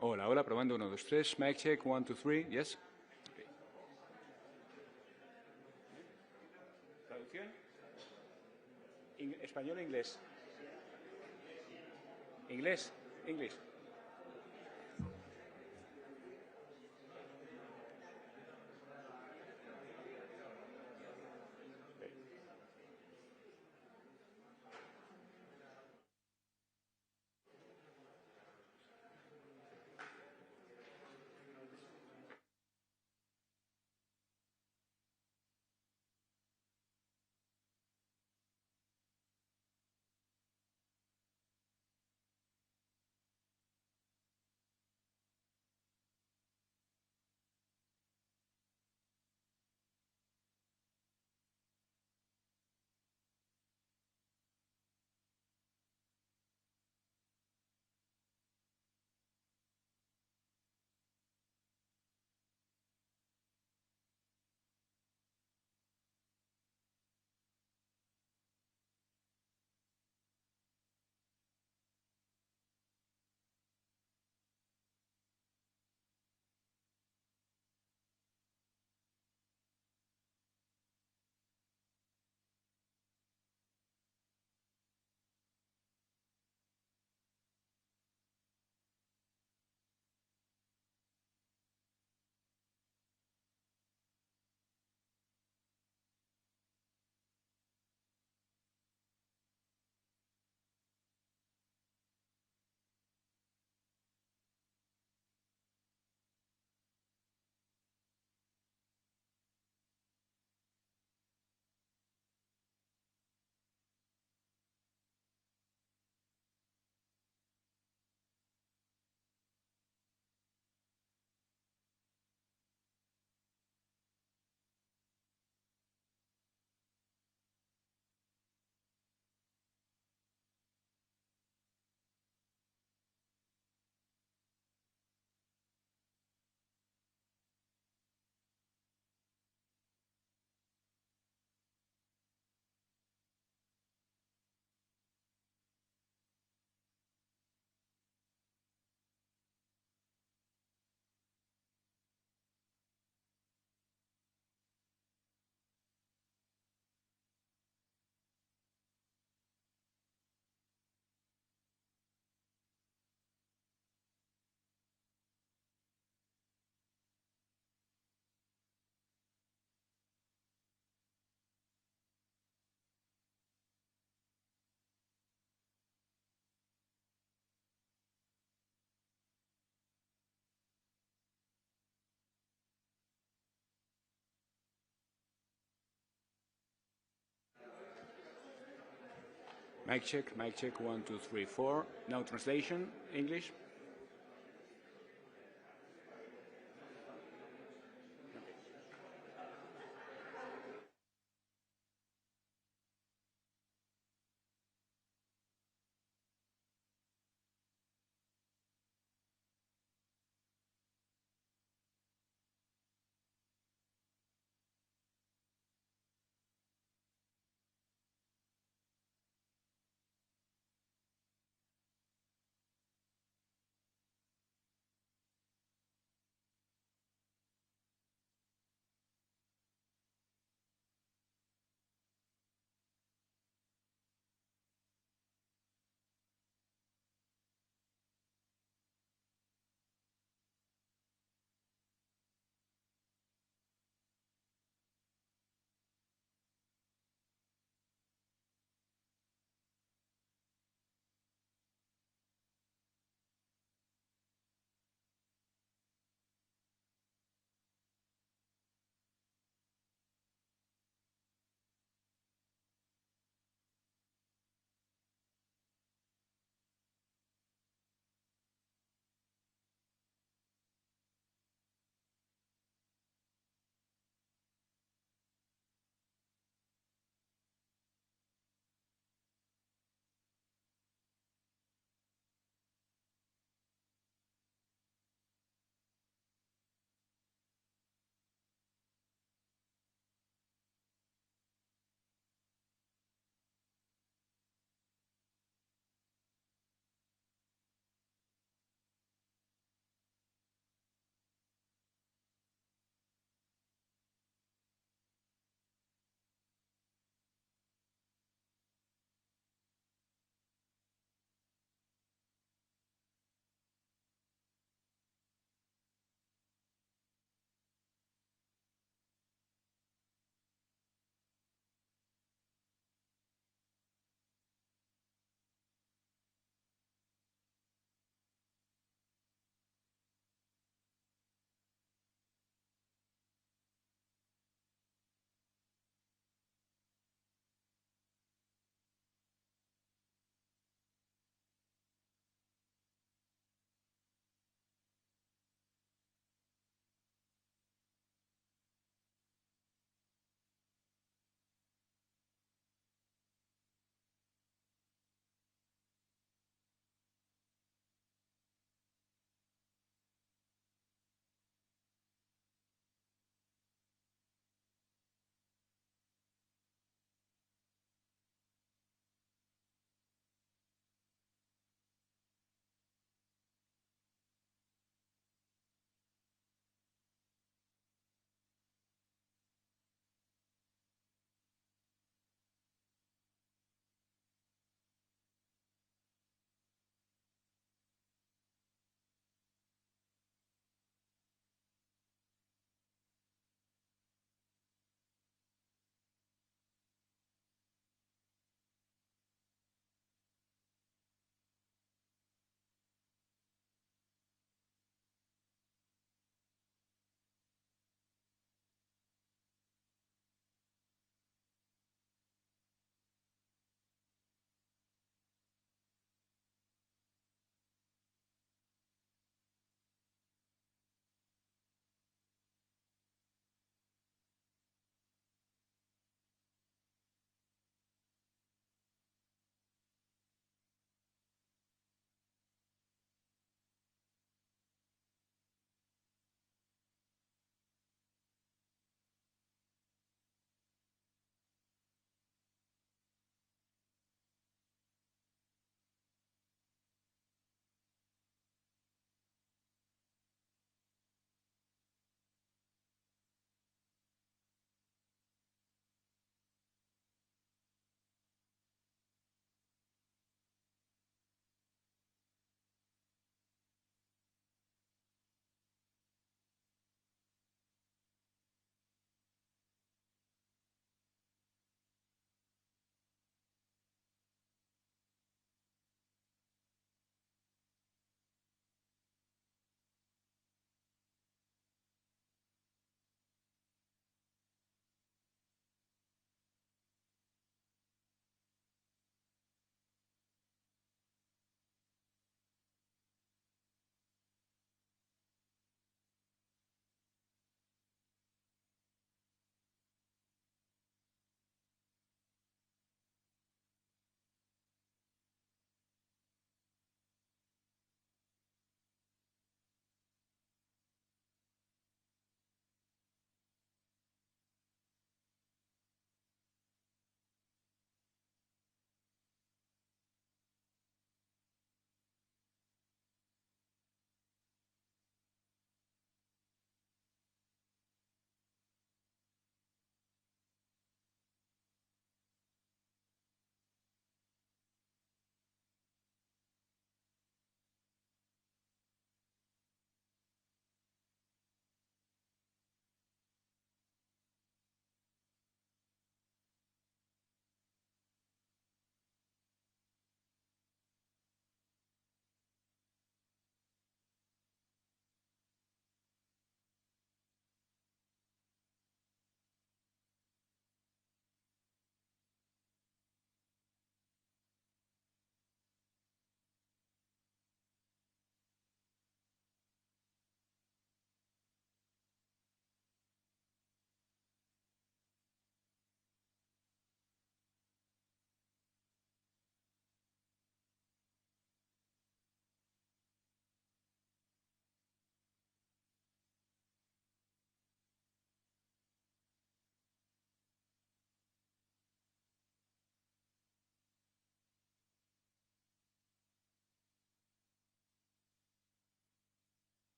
Hola, hola, probando 1, 2, 3. Mic check, 1, 2, 3. Yes. Okay. ¿Traducción? ¿Español o inglés? ¿Inglés? English. Mic check, 1, 2, 3, 4. Now translation, English.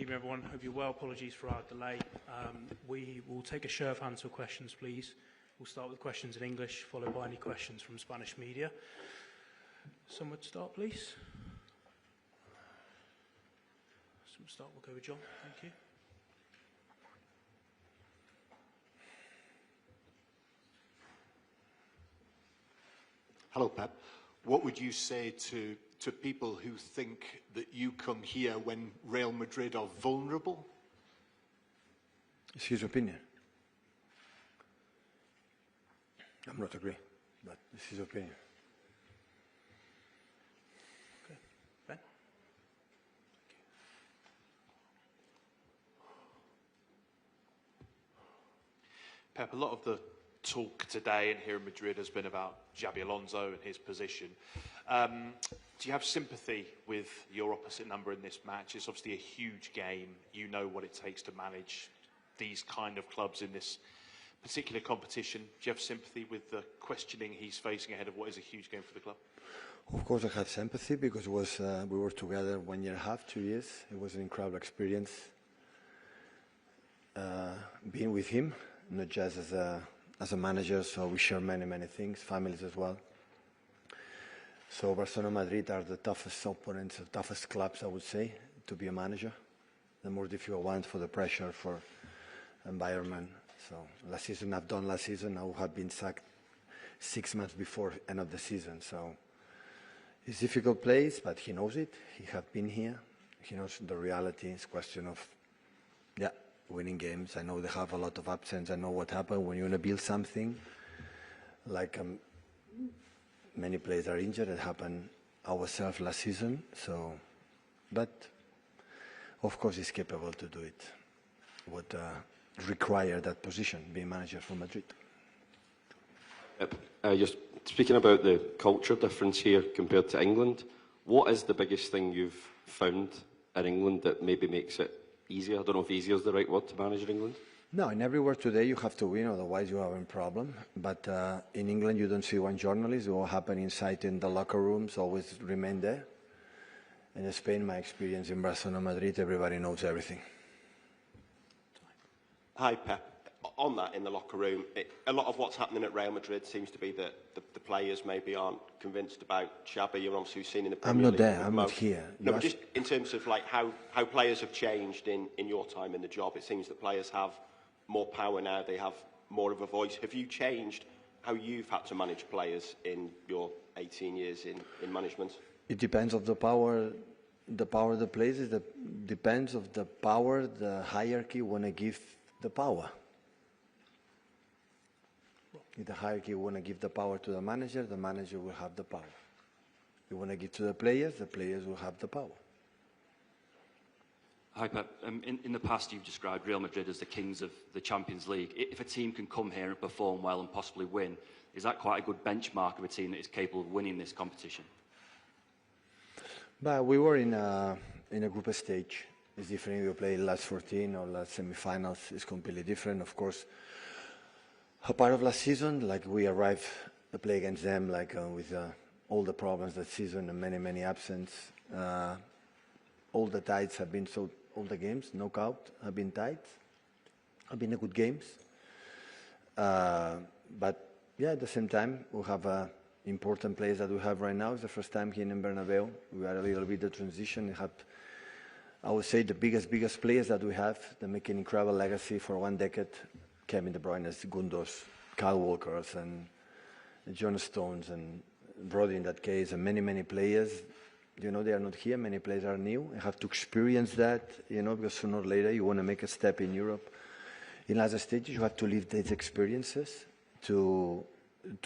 evening, everyone. Hope you're well. Apologies for our delay. We will take a show of hands for questions, please. We'll start with questions in English, followed by any questions from Spanish media. Someone would start, please. We'll start. We'll go with John. Thank you. Hello, Pep. What would you say to people who think that you come here when Real Madrid are vulnerable? It's his opinion. I'm not agree, but it's his opinion. Okay. Ben? Pep, a lot of the talk today and here in Madrid has been about Xabi Alonso and his position. Do you have sympathy with your opposite number in this match? It's obviously a huge game. You know what it takes to manage these kind of clubs in this particular competition. Do you have sympathy with the questioning he's facing ahead of what is a huge game for the club? Of course I have sympathy because it was, we were together 1 year and a half, 2 years. It was an incredible experience being with him, not just as a manager, so we share many things, families as well. So Barcelona and Madrid are the toughest opponents, the toughest clubs, I would say, to be a manager. The more difficult ones for the pressure, for environment. So last season, I've done last season, I would have been sacked 6 months before end of the season. So it's a difficult place, but he knows it. He has been here. He knows the reality. It's a question of, winning games. I know they have a lot of absence. I know what happened when you want to build something. Like many players are injured. It happened ourselves last season. So, but of course he's capable to do it. What require that position, being manager for Madrid. Just speaking about the culture difference here compared to England, what is the biggest thing you've found in England that maybe makes it easier? I don't know if easier is the right word to manage in England. No, in everywhere today you have to win, otherwise you have a problem. But in England you don't see one journalist. What happens inside in the locker rooms always remain there. In Spain, my experience in Barcelona, Madrid, everybody knows everything. Hi, Pep. On that, in the locker room, a lot of what's happening at Real Madrid seems to be that the players maybe aren't convinced about Xabi. You're obviously seen in the Premier League. I'm not there. I'm not here. No, but just in terms of like how players have changed in your time in the job, it seems that players have more power now. They have more of a voice. Have you changed how you've had to manage players in your 18 years in management? It depends of the power. The power of the players depends of the power the hierarchy want to give the power. If the hierarchy want to give the power to the manager will have the power. If you want to give to the players will have the power. Hi, Pep. In the past, you've described Real Madrid as the kings of the Champions League. If a team can come here and perform well and possibly win, is that quite a good benchmark of a team that is capable of winning this competition? But we were in a group stage. It's different if you play last 14 or last semi-finals. It's completely different, of course. A part of last season, like we arrived to play against them, like with all the problems that season and many absence. All the ties have been all the games, knockout, have been tight. Have been good games. But yeah, at the same time, we have important players that we have right now. It's the first time here in Bernabeu. We are a little bit of transition. We have, I would say, the biggest players that we have. They make an incredible legacy for 1 decade. Kevin De Bruyne, Gundos, Kyle Walkers, and John Stones, and Rodri in that case, and many players. You know, they are not here. Many players are new. You have to experience that, you know, because sooner or later you want to make a step in Europe. In other stages, you have to live these experiences to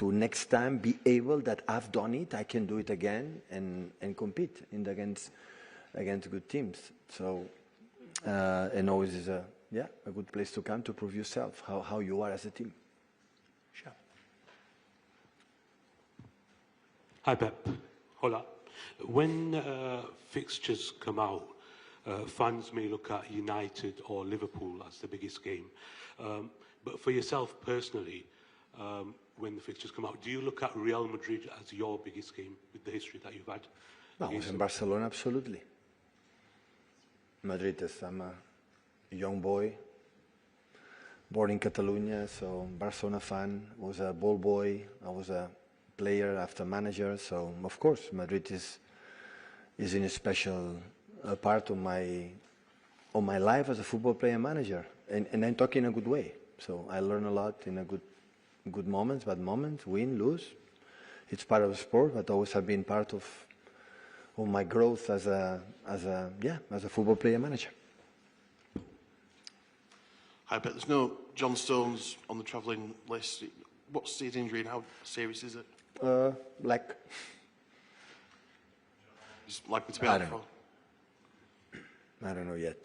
next time be able that I've done it, I can do it again and compete against good teams. So, and always is a good place to come to prove yourself, how you are as a team. Sure. Hi, Pep. Hola. When fixtures come out, fans may look at United or Liverpool as the biggest game. But for yourself personally, when the fixtures come out, do you look at Real Madrid as your biggest game with the history that you've had? No, in Barcelona, absolutely. Madrid is, I'm a young boy, born in Catalonia, so Barcelona fan, was a ball boy, I was a player after manager, so of course Madrid is in a special part of my life as a football player and manager, and I'm talking in a good way. So I learn a lot in a good moments, bad moments, win, lose. It's part of the sport, but always have been part of my growth as a football player manager. Hi, but there's no John Stones on the travelling list. What's his injury and how serious is it? Like. He's likely to be out for. I don't know yet.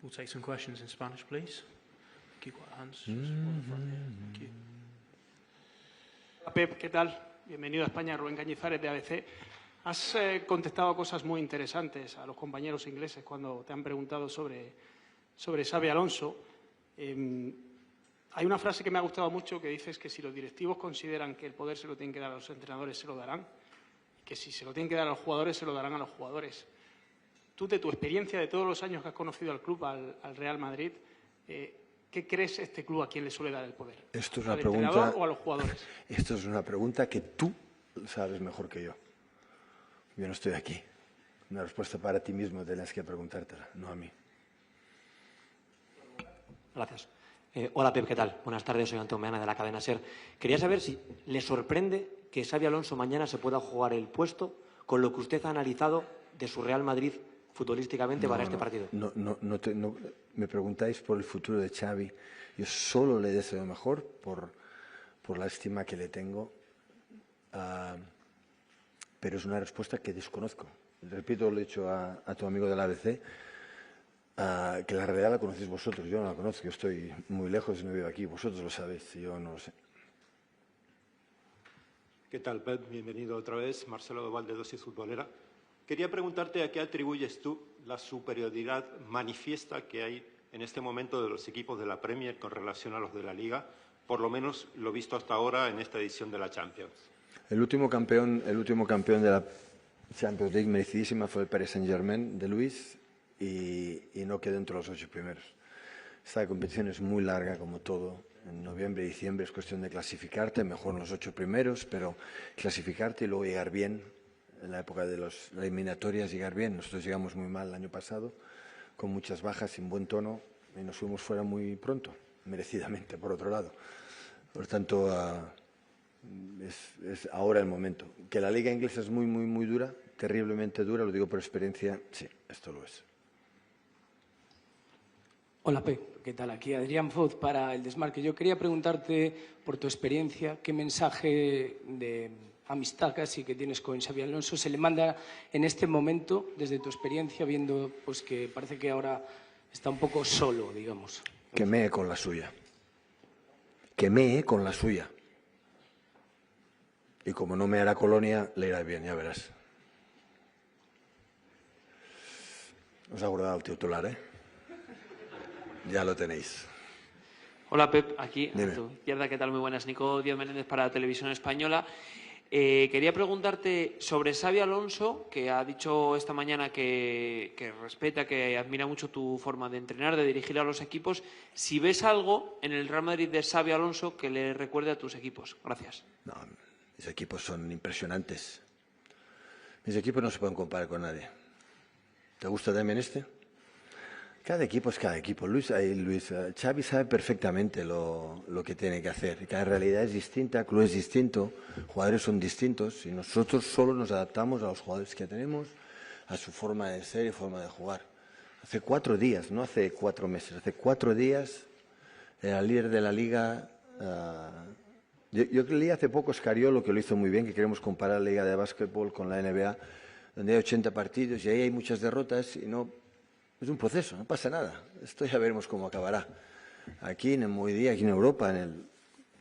We'll take some questions in Spanish, please. Keep quiet hands. Just one in front here. Thank you. Pep, ¿qué tal? Bienvenido a España, Rubén Cañizares de ABC. Has contestado cosas muy interesantes a los compañeros ingleses cuando te han preguntado sobre Xabi Alonso. Hay una frase que me ha gustado mucho que dices que si los directivos consideran que el poder se lo tienen que dar a los entrenadores, se lo darán. Y que si se lo tienen que dar a los jugadores, se lo darán a los jugadores. Tú, de tu experiencia de todos los años que has conocido al club, al Real Madrid, ¿qué crees este club a quién le suele dar el poder? Esto es ¿Al entrenador o a los jugadores? Esto es una pregunta que tú sabes mejor que yo. Yo no estoy aquí. Una respuesta para ti mismo tienes que preguntártela, no a mí. Gracias. Hola Pep, ¿qué tal? Buenas tardes, soy Antón Meana de la cadena SER. Quería saber si le sorprende que Xabi Alonso mañana se pueda jugar el puesto con lo que usted ha analizado de su Real Madrid futbolísticamente para este partido. No, me preguntáis por el futuro de Xavi. Yo solo le deseo lo mejor por la estima que le tengo, pero es una respuesta que desconozco. Repito, lo he dicho a tu amigo del ABC, que la realidad la conocéis vosotros, yo no la conozco, yo estoy muy lejos y no vivo aquí, vosotros lo sabéis, yo no lo sé. ¿Qué tal, Pep? Bienvenido otra vez, Marcelo de Valdedosis Futbolera. Quería preguntarte a qué atribuyes tú la superioridad manifiesta que hay en este momento de los equipos de la Premier con relación a los de la Liga, por lo menos lo visto hasta ahora en esta edición de la Champions. El último campeón de la Champions League merecidísima fue el Paris Saint-Germain de Luis y no quedó entre los 8 primeros. Esta competición es muy larga, como todo. En noviembre y diciembre es cuestión de clasificarte, mejor en los 8 primeros, pero clasificarte y luego llegar bien. En la época de las eliminatorias, llegar bien. Nosotros llegamos muy mal el año pasado, con muchas bajas, sin buen tono, y nos fuimos fuera muy pronto, merecidamente, por otro lado. Por tanto, es ahora el momento. Que la liga inglesa es muy dura, terriblemente dura, lo digo por experiencia, sí, esto lo es. Hola, Pep, ¿qué tal? Aquí Adrián Foz para El Desmarque. Yo quería preguntarte, por tu experiencia, qué mensaje de amistad casi que tienes con Xabi Alonso se le manda en este momento, desde tu experiencia, viendo pues que parece que ahora está un poco solo, digamos. Que mee con la suya. Que mee con la suya. Y como no me hará Colonia, le irá bien, ya verás. Os ha guardado el titular, ¿eh? Ya lo tenéis. Hola, Pep, aquí Dime. a tu izquierda, ¿qué tal? Muy buenas. Nico Díaz Menéndez para la Televisión Española. Quería preguntarte sobre Xabi Alonso, que ha dicho esta mañana que respeta, que admira mucho tu forma de entrenar, de dirigir a los equipos. Si ves algo en el Real Madrid de Xabi Alonso que le recuerde a tus equipos. Gracias. No, mis equipos son impresionantes. Mis equipos no se pueden comparar con nadie. ¿Te gusta también este? Cada equipo es cada equipo. Xavi sabe perfectamente lo que tiene que hacer. Cada realidad es distinta, el club es distinto, jugadores son distintos y nosotros solo nos adaptamos a los jugadores que tenemos, a su forma de ser y forma de jugar. Hace 4 días, no hace 4 meses, hace 4 días el líder de la Liga... Yo leí hace poco Scariolo, que lo hizo muy bien, que queremos comparar la Liga de Básquetbol con la NBA, donde hay 80 partidos y ahí hay muchas derrotas y no... Es un proceso, no pasa nada. Esto ya veremos cómo acabará. Aquí en el Movidía, aquí en Europa,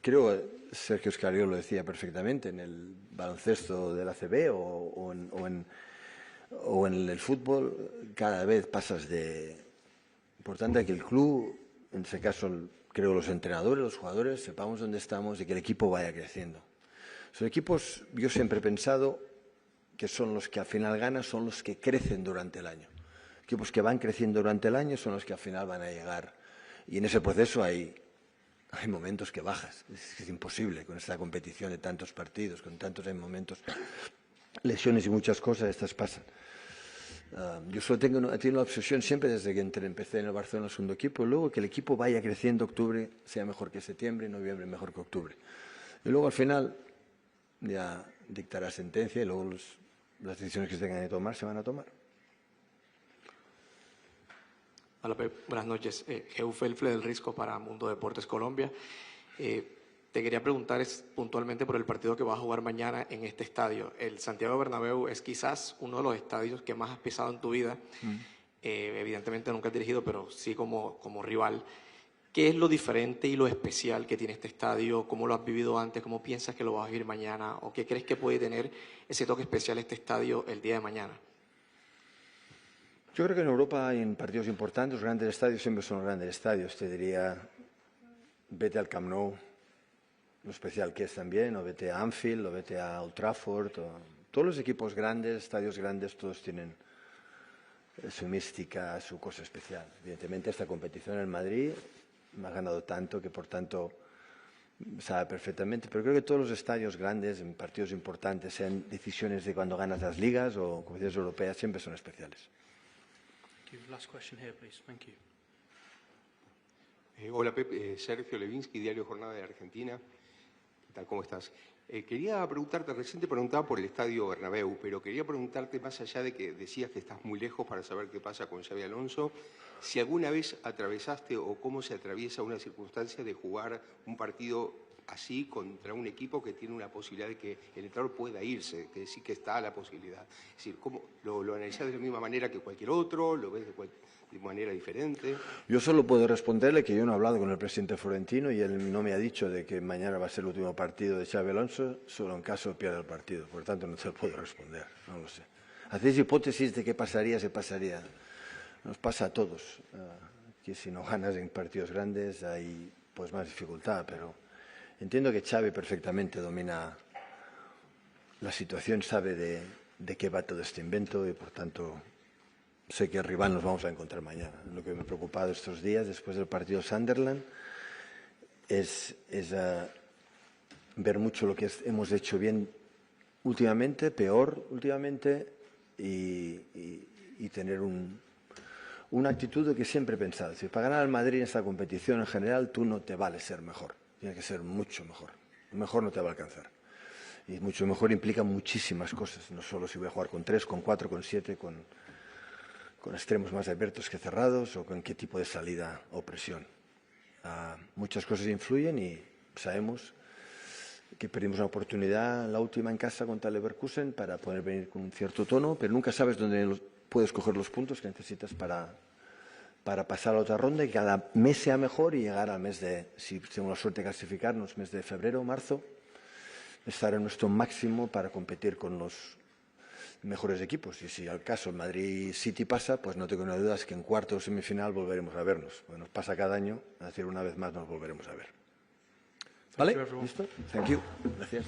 creo que Sergio Scariolo lo decía perfectamente, en el baloncesto del ACB o en el fútbol, cada vez pasas de... Importante que el club, en ese caso, creo los entrenadores, los jugadores, sepamos dónde estamos y que el equipo vaya creciendo. Los equipos, yo siempre he pensado que son los que al final ganan, son los que crecen durante el año. equipos que van creciendo durante el año son los que al final van a llegar. Y en ese proceso hay momentos que bajas. Es imposible con esta competición de tantos partidos, con tantos momentos, lesiones y muchas cosas, estas pasan. Yo solo tengo la obsesión siempre desde que empecé en el Barcelona, el segundo equipo, luego que el equipo vaya creciendo, octubre sea mejor que septiembre, noviembre mejor que octubre. Y luego al final ya dictará sentencia y luego las decisiones que se tengan que tomar se van a tomar. Hola, Pep. Buenas noches. Geu Felfle del Risco para Mundo Deportes Colombia. Te quería preguntar puntualmente por el partido que vas a jugar mañana en este estadio. El Santiago Bernabéu es quizás uno de los estadios que más has pisado en tu vida. Evidentemente nunca has dirigido, pero sí como rival. ¿Qué es lo diferente y lo especial que tiene este estadio? ¿Cómo lo has vivido antes? ¿Cómo piensas que lo vas a vivir mañana? ¿O qué crees que puede tener ese toque especial este estadio el día de mañana? Yo creo que en Europa, en partidos importantes, los grandes estadios siempre son grandes estadios. Te diría, vete al Camp Nou, lo especial que es también, o vete a Anfield, o vete a Old Trafford. Todos los equipos grandes, estadios grandes, todos tienen su mística, su cosa especial. Evidentemente, esta competición en Madrid me ha ganado tanto que, por tanto, sabe perfectamente. Pero creo que todos los estadios grandes, en partidos importantes, sean decisiones de cuando ganas las ligas o competiciones europeas, siempre son especiales. Last question here, please. Thank you. Hola, Pep. Sergio Levinsky, Diario Jornada de Argentina. ¿Qué tal? ¿Cómo estás? Quería preguntarte, recién te preguntaba por el Estadio Bernabéu, pero quería preguntarte, más allá de que decías que estás muy lejos para saber qué pasa con Xabi Alonso, si alguna vez atravesaste o cómo se atraviesa una circunstancia de jugar un partido así contra un equipo que tiene una posibilidad de que el entrenador pueda irse, que sí que está la posibilidad. Es decir, ¿cómo lo analizás de la misma manera que cualquier otro? ¿Lo ves de manera diferente? Yo solo puedo responderle que yo no he hablado con el presidente Florentino y él no me ha dicho de que mañana va a ser el último partido de Xabi Alonso, solo en caso pierda el partido. Por tanto, no te lo puedo responder, no lo sé. Hacéis hipótesis de qué pasaría, se pasaría. Nos pasa a todos, que si no ganas en partidos grandes hay pues más dificultad, pero entiendo que Xavi perfectamente domina la situación, sabe de qué va todo este invento y, por tanto, sé que el rival nos vamos a encontrar mañana. Lo que me ha preocupado estos días, después del partido Sunderland, es ver mucho lo que hemos hecho bien últimamente, peor últimamente, y tener una actitud de que siempre he pensado. Si para ganar al Madrid en esta competición en general, tú no te vale ser mejor. Tiene que ser mucho mejor. Mejor no te va a alcanzar. Y mucho mejor implica muchísimas cosas. No solo si voy a jugar con 3, con 4, con 7, con extremos más abiertos que cerrados o con qué tipo de salida o presión. Muchas cosas influyen y sabemos que perdimos una oportunidad, la última en casa contra el Leverkusen, para poder venir con un cierto tono, pero nunca sabes dónde puedes coger los puntos que necesitas para pasar a la otra ronda y que cada mes sea mejor y llegar al mes de, si tenemos la suerte de clasificarnos, mes de febrero o marzo, estar en nuestro máximo para competir con los mejores equipos. Y si al caso el Madrid City pasa, pues no tengo ninguna duda que en cuarto o semifinal volveremos a vernos. Porque nos pasa cada año, es decir, una vez más nos volveremos a ver. ¿Vale? ¿Listo? Thank you. Gracias.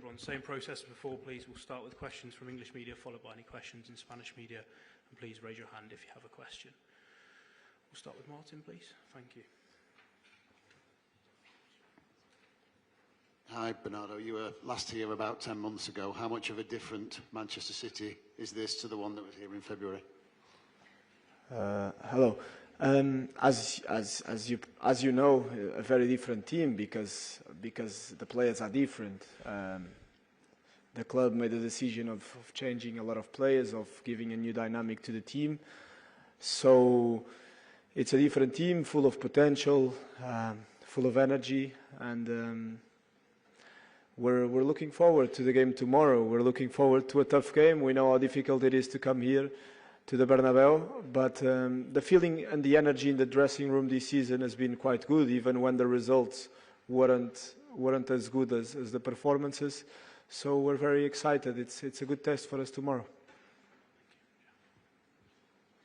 everyone. Same process as before, please. We'll start with questions from English media, followed by any questions in Spanish media. And please raise your hand if you have a question. We'll start with Martin, please. Thank you. Hi, Bernardo. You were last here about 10 months ago. How much of a different Manchester City is this to the one that was here in February? Hello. As you know, a very different team because the players are different. The club made a decision of changing a lot of players, of giving a new dynamic to the team. So it's a different team, full of potential, full of energy, and we're looking forward to the game tomorrow. We're looking forward to a tough game. We know how difficult it is to come here to the Bernabeu, but the feeling and the energy in the dressing room this season has been quite good, even when the results weren't as good as the performances. So we're very excited. It's a good test for us tomorrow.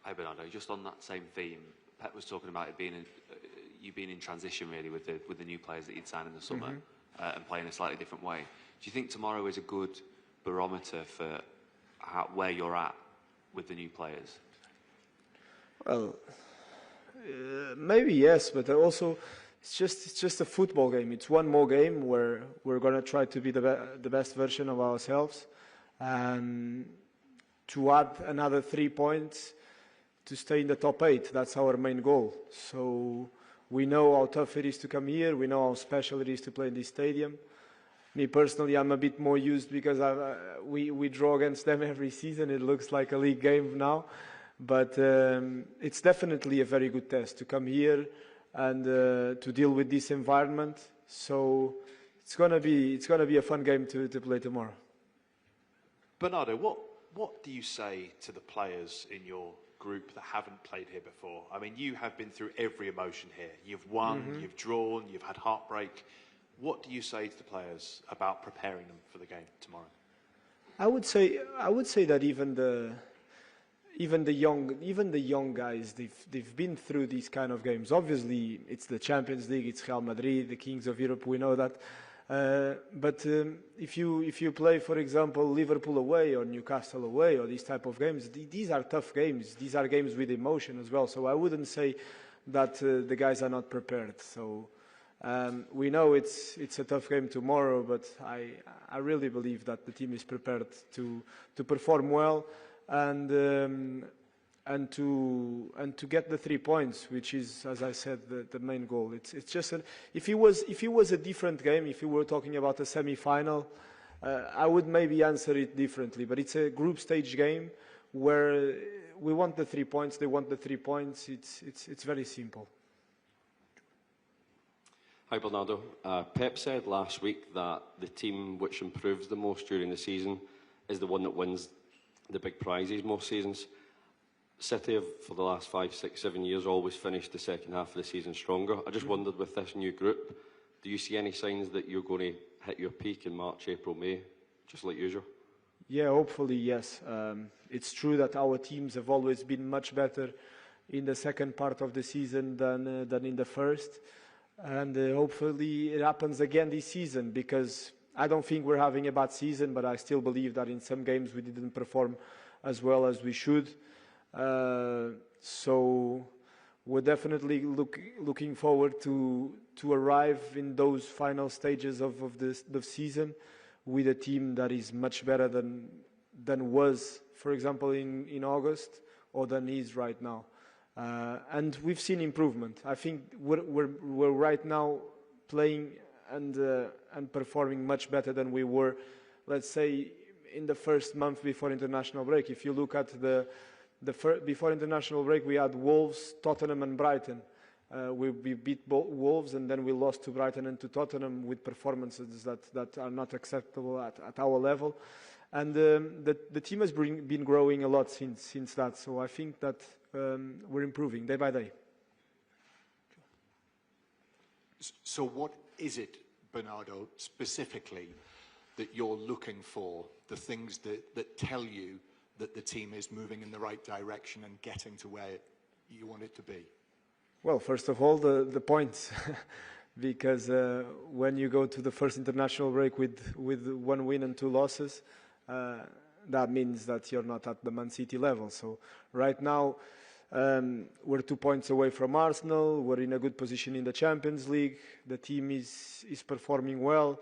Hi Bernardo, just on that same theme, Pep was talking about it being you being in transition really with the new players that you'd signed in the summer and playing a slightly different way. Do you think tomorrow is a good barometer for where you're at with the new players? Well, maybe yes, but also it's just a football game. It's one more game where we're going to try to be the best version of ourselves, and to add another 3 points to stay in the top 8. That's our main goal. So we know how tough it is to come here. We know how special it is to play in this stadium. Me personally, I'm a bit more used because we draw against them every season. It looks like a league game now, but it's definitely a very good test to come here and to deal with this environment. So it's gonna be a fun game to play tomorrow. Bernardo, what do you say to the players in your group that haven't played here before? I mean, you have been through every emotion here. You've won, you've drawn, you've had heartbreak. What do you say to the players about preparing them for the game tomorrow? I would say that even the young guys, they've been through these kind of games. Obviously, it's the Champions League, it's Real Madrid, the kings of Europe. We know that. But if you play, for example, Liverpool away or Newcastle away or these type of games, these are tough games. These are games with emotion as well. So I wouldn't say that the guys are not prepared. So we know it's a tough game tomorrow, but I really believe that the team is prepared to perform well and to get the 3 points, which is, as I said, the main goal. It's just if it was a different game, if you were talking about a semi-final, I would maybe answer it differently. But it's a group stage game where we want the 3 points. They want the 3 points. It's very simple. Hi Bernardo. Pep said last week that the team which improves the most during the season is the one that wins the big prizes most seasons. City have, for the last 5, 6, 7 years, always finished the second half of the season stronger. I just wondered, with this new group, do you see any signs that you're going to hit your peak in March, April, May, just like usual? Yeah, hopefully, yes. It's true that our teams have always been much better in the second part of the season than in the first. And hopefully it happens again this season, because I don't think we're having a bad season, but I still believe that in some games we didn't perform as well as we should. So we're definitely looking forward to arrive in those final stages of the season with a team that is much better than was, for example, in August, or than is right now. And we've seen improvement. I think we're right now playing and performing much better than we were, let's say, in the first month before international break. If you look at before international break, we had Wolves, Tottenham and Brighton. We beat Wolves, and then we lost to Brighton and to Tottenham with performances that are not acceptable at our level. And the team has been growing a lot since that. So I think that we're improving day by day. So what is it, Bernardo, specifically, that you're looking for, the things that tell you that the team is moving in the right direction and getting to where you want it to be? Well, first of all, the points. because when you go to the first international break with 1 win and 2 losses, that means that you're not at the Man City level. So right now, we're 2 points away from Arsenal. We're in a good position in the Champions League. The team is performing well,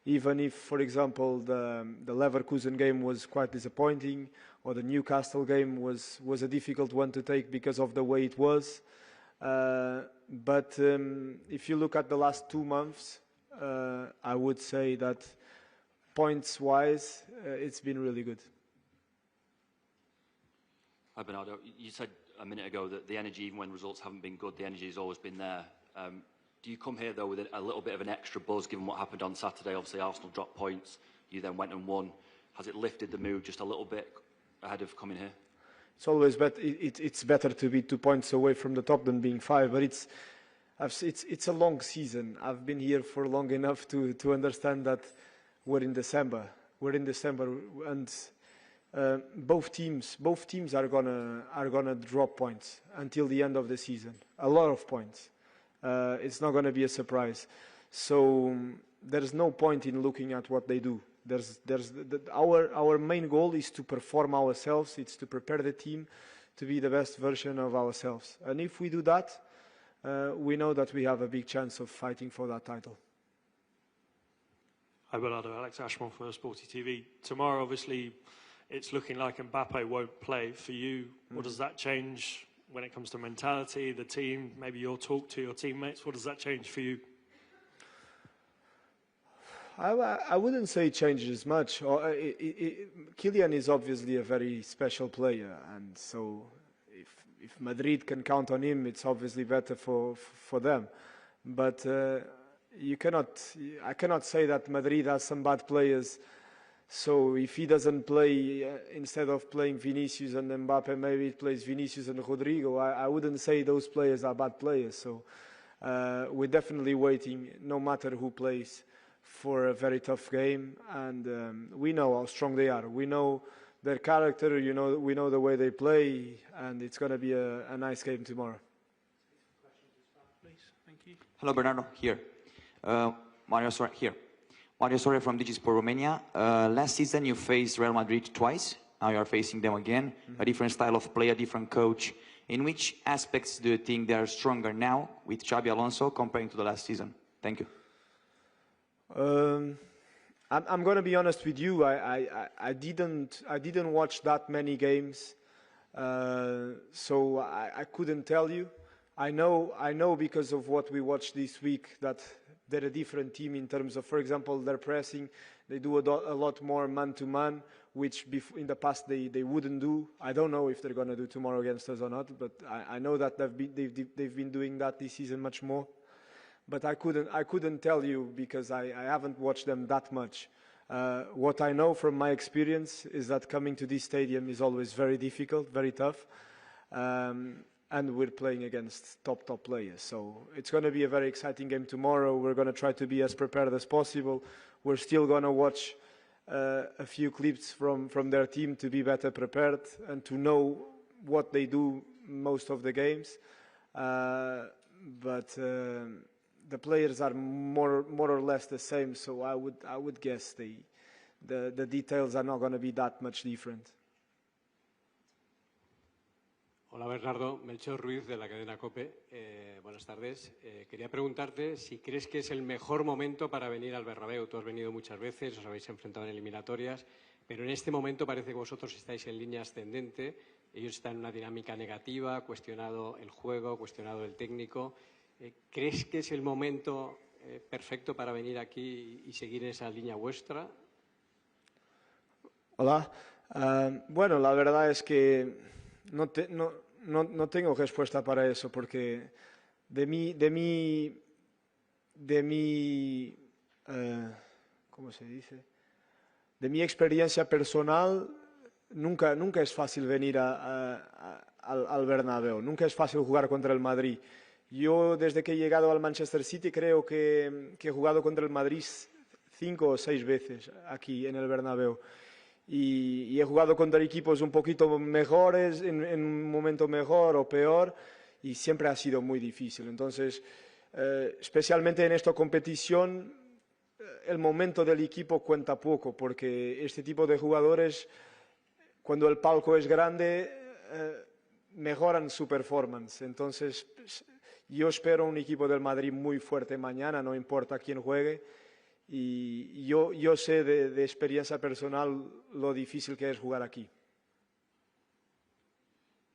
even if, for example, the Leverkusen game was quite disappointing, or the Newcastle game was a difficult one to take because of the way it was. But if you look at the last 2 months, I would say that points-wise, it's been really good. Hi, Bernardo. You said a minute ago that the energy, even when results haven't been good, the energy has always been there. Do you come here, though, with a little bit of an extra buzz, given what happened on Saturday? Obviously, Arsenal dropped points. You then went and won. Has it lifted the mood just a little bit ahead of coming here? It's always better. It's better to be 2 points away from the top than being 5. But it's a long season. I've been here for long enough to understand that we're in December. We're in December, and both teams are gonna drop points until the end of the season. A lot of points. It's not gonna be a surprise. So there's no point in looking at what they do. Our main goal is to perform ourselves. It's to prepare the team to be the best version of ourselves. And if we do that, we know that we have a big chance of fighting for that title. Hi, Bernardo. Alex Ashmore for Sporty TV. Tomorrow, obviously, it's looking like Mbappe won't play. For you, what does that change when it comes to mentality, the team, maybe your talk to your teammates? What does that change for you? I wouldn't say it changes much. Kylian is obviously a very special player, and so if Madrid can count on him, it's obviously better for them. But I cannot say that Madrid has some bad players. So if he doesn't play, instead of playing Vinicius and Mbappe, maybe he plays Vinicius and Rodrigo. I wouldn't say those players are bad players. So we're definitely waiting, no matter who plays, for a very tough game. And we know how strong they are. We know their character. We know the way they play, and it's going to be a nice game tomorrow. Hello, Bernardo. Here. Mario Soria here. Mario Soria from Digisport Romania. Last season you faced Real Madrid twice. Now you are facing them again. A different style of play, a different coach. In which aspects do you think they are stronger now with Xabi Alonso comparing to the last season? Thank you. I'm going to be honest with you. I didn't watch that many games, so I couldn't tell you. I know because of what we watched this week that they're a different team in terms of, for example, their pressing. They do a lot more man-to-man, which in the past they wouldn't do. I don't know if they're going to do tomorrow against us or not, but I know that they've been doing that this season much more. But I couldn't tell you because I haven't watched them that much. What I know from my experience is that coming to this stadium is always very difficult, very tough. And we're playing against top players. So it's going to be a very exciting game tomorrow. We're going to try to be as prepared as possible. We're still going to watch a few clips from their team to be better prepared and to know what they do most of the games. But the players are more or less the same, so I would guess the details are not going to be that much different. Hola Bernardo, Melchor Ruiz de la cadena COPE. Buenas tardes. Quería preguntarte si crees que es el mejor momento para venir al Bernabéu. Tú has venido muchas veces, os habéis enfrentado en eliminatorias, pero en este momento parece que vosotros estáis en línea ascendente. Ellos están en una dinámica negativa, cuestionado el juego, cuestionado el técnico. ¿Crees que es el momento perfecto para venir aquí y seguir esa línea vuestra? Hola. Bueno, la verdad es que no tengo respuesta para eso, porque de mi ¿cómo se dice? De mi experiencia personal, nunca es fácil venir al Bernabéu, nunca es fácil jugar contra el Madrid. Yo, desde que he llegado al Manchester City, creo que he jugado contra el Madrid 5 o 6 veces aquí en el Bernabéu. Y he jugado contra equipos un poquito mejores, en un momento mejor o peor, y siempre ha sido muy difícil. Entonces, especialmente en esta competición, el momento del equipo cuenta poco, porque este tipo de jugadores, cuando el palco es grande, mejoran su performance. Entonces, yo espero un equipo del Madrid muy fuerte mañana, no importa quién juegue. Y yo sé de experiencia personal lo difícil que es jugar aquí.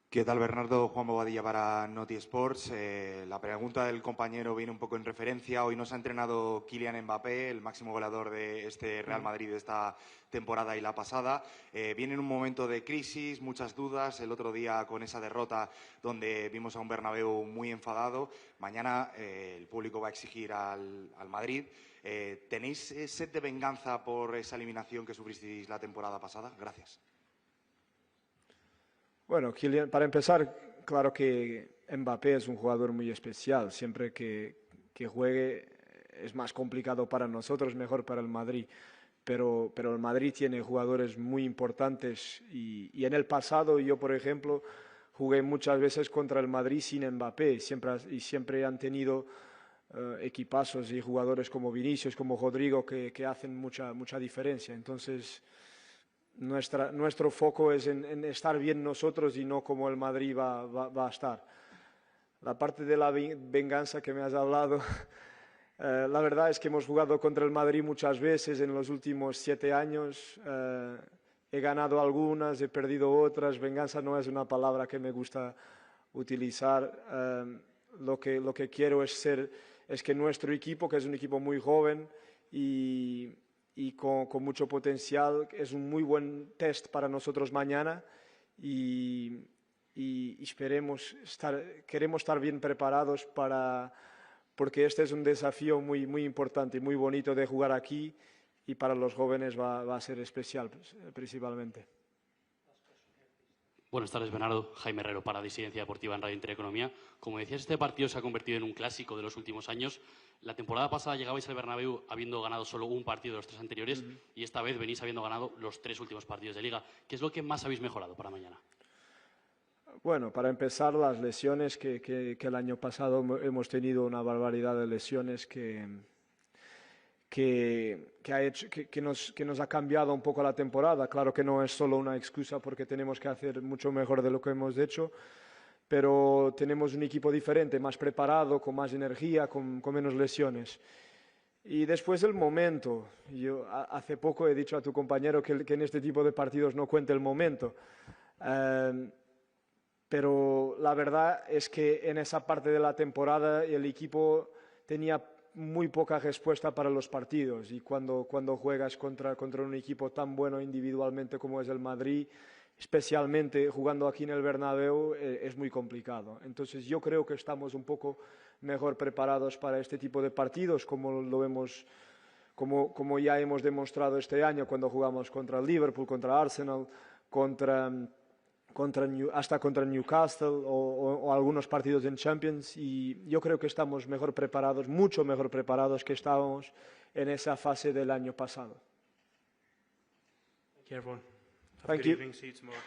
¿Qué tal, Bernardo? Juan Bobadilla para Noti Sports. La pregunta del compañero viene un poco en referencia. Hoy nos ha entrenado Kylian Mbappé, el máximo goleador de este Real Madrid de esta temporada y la pasada. Viene en un momento de crisis, muchas dudas. El otro día con esa derrota donde vimos a un Bernabéu muy enfadado. Mañana el público va a exigir al Madrid. ¿Tenéis sed de venganza por esa eliminación que sufristeis la temporada pasada? Gracias. Bueno, Kylian, para empezar, claro que Mbappé es un jugador muy especial. Siempre que juegue es más complicado para nosotros, mejor para el Madrid. Pero el Madrid tiene jugadores muy importantes y en el pasado yo, por ejemplo, jugué muchas veces contra el Madrid sin Mbappé siempre han tenido equipazos y jugadores como Vinicius, como Rodrigo que hacen mucha diferencia. Entonces, nuestro foco es en estar bien nosotros y no como el Madrid va a estar. La parte de la venganza que me has hablado, la verdad es que hemos jugado contra el Madrid muchas veces en los últimos 7 años. He ganado algunas, he perdido otras. Venganza no es una palabra que me gusta utilizar. Lo que quiero es que nuestro equipo, que es un equipo muy joven y con mucho potencial, es un muy buen test para nosotros mañana y queremos estar bien preparados porque este es un desafío muy importante y muy bonito de jugar aquí y para los jóvenes va a ser especial principalmente. Buenas tardes, Bernardo. Jaime Herrero para Disidencia Deportiva en Radio Intereconomía. Como decías, este partido se ha convertido en un clásico de los últimos años. La temporada pasada llegabais al Bernabéu habiendo ganado solo un partido de los 3 anteriores y esta vez venís habiendo ganado los 3 últimos partidos de Liga. ¿Qué es lo que más habéis mejorado para mañana? Bueno, para empezar, las lesiones que el año pasado hemos tenido una barbaridad de lesiones que nos ha cambiado un poco la temporada. Claro que no es solo una excusa porque tenemos que hacer mucho mejor de lo que hemos hecho, pero tenemos un equipo diferente, más preparado, con más energía, con menos lesiones. Y después el momento. Yo hace poco he dicho a tu compañero que en este tipo de partidos no cuente el momento. Pero la verdad es que en esa parte de la temporada el equipo tenía muy poca respuesta para los partidos y cuando juegas contra un equipo tan bueno individualmente como es el Madrid, especialmente jugando aquí en el Bernabéu, es muy complicado. Entonces yo creo que estamos un poco mejor preparados para este tipo de partidos como ya hemos demostrado este año cuando jugamos contra el Liverpool, contra Arsenal, hasta contra Newcastle o algunos partidos en Champions, y yo creo que estamos mejor preparados, mucho mejor preparados que estábamos en esa fase del año pasado. Thank you, everyone. Have a Thank good you. evening. See you tomorrow.